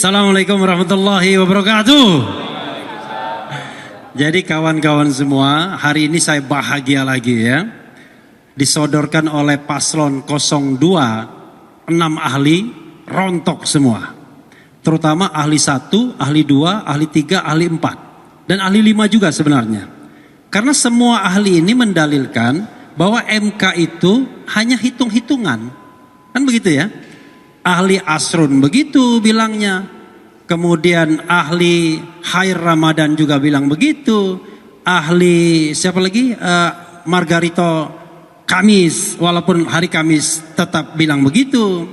Assalamualaikum warahmatullahi wabarakatuh. Jadi kawan-kawan semua, hari ini saya bahagia lagi ya. Disodorkan oleh paslon 02, 6 ahli rontok semua. Terutama ahli 1, ahli 2, ahli 3, ahli 4. Dan ahli 5 juga sebenarnya. Karena semua ahli ini mendalilkan bahwa MK itu hanya hitung-hitungan. Kan begitu ya. Ahli Asrun begitu bilangnya. Kemudian ahli Khair Ramadan juga bilang begitu. Ahli siapa lagi? Margarito Kamis, walaupun hari Kamis tetap bilang begitu.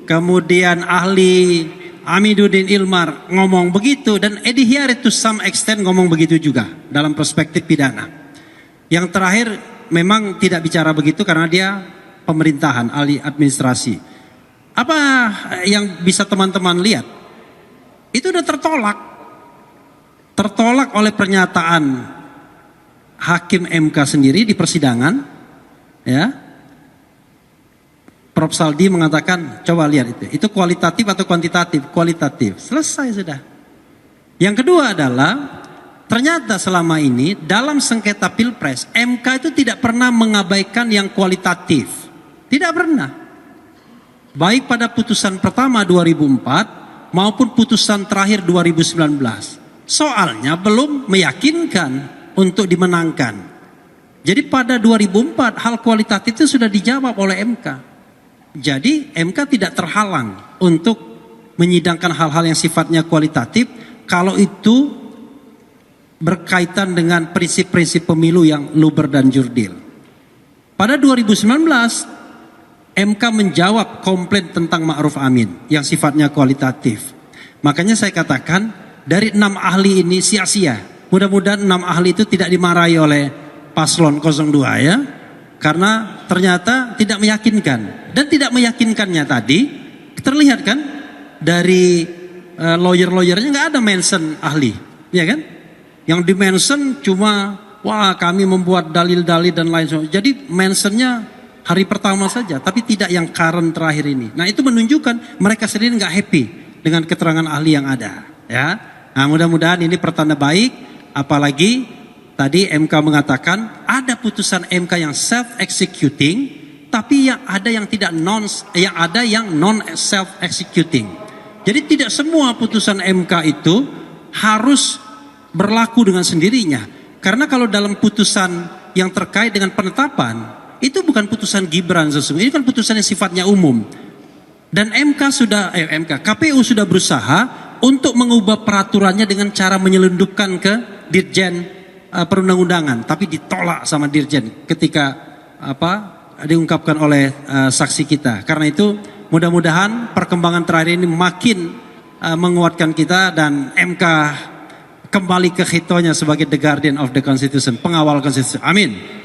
Kemudian ahli Amiduddin Ilmar ngomong begitu. Dan Edi Hiarit to some extent ngomong begitu juga dalam perspektif pidana. Yang terakhir memang tidak bicara begitu karena dia pemerintahan, ahli administrasi. Apa yang bisa teman-teman lihat? Itu udah tertolak. Tertolak oleh pernyataan Hakim MK sendiri di persidangan. Ya. Prof. Saldi mengatakan, coba lihat itu. Itu kualitatif atau kuantitatif? Kualitatif. Selesai sudah. Yang kedua adalah, ternyata selama ini dalam sengketa Pilpres, MK itu tidak pernah mengabaikan yang kualitatif. Tidak pernah. Baik pada putusan pertama 2004 maupun putusan terakhir 2019. Soalnya belum meyakinkan untuk dimenangkan. Jadi pada 2004 hal kualitatif itu sudah dijawab oleh MK. Jadi MK tidak terhalang untuk menyidangkan hal-hal yang sifatnya kualitatif kalau itu berkaitan dengan prinsip-prinsip pemilu yang luber dan jurdil. Pada 2019 MK menjawab komplain tentang Ma'ruf Amin yang sifatnya kualitatif. Makanya saya katakan dari 6 ahli ini sia-sia. Mudah-mudahan 6 ahli itu tidak dimarahi oleh paslon 02 ya. Karena ternyata tidak meyakinkan. Dan tidak meyakinkannya tadi terlihat kan dari lawyer-lawyernya nggak ada mention ahli. Ya kan? Yang di-mention cuma wah kami membuat dalil-dalil dan lain sebagainya. Jadi mentionnya hari pertama saja, tapi tidak yang current terakhir ini. Nah itu menunjukkan mereka sendiri nggak happy dengan keterangan ahli yang ada. Ya, nah mudah-mudahan ini pertanda baik. Apalagi tadi MK mengatakan ada putusan MK yang self executing, tapi yang ada yang tidak non self executing. Jadi tidak semua putusan MK itu harus berlaku dengan sendirinya. Karena kalau dalam putusan yang terkait dengan penetapan itu bukan putusan Gibran sesungguhnya, ini kan putusan yang sifatnya umum. Dan KPU sudah berusaha untuk mengubah peraturannya dengan cara menyelundupkan ke Dirjen Perundang-undangan, tapi ditolak sama Dirjen ketika diungkapkan oleh saksi kita. Karena itu mudah-mudahan perkembangan terakhir ini makin menguatkan kita dan MK kembali ke hitonya sebagai the guardian of the constitution, pengawal konstitusi. Amin.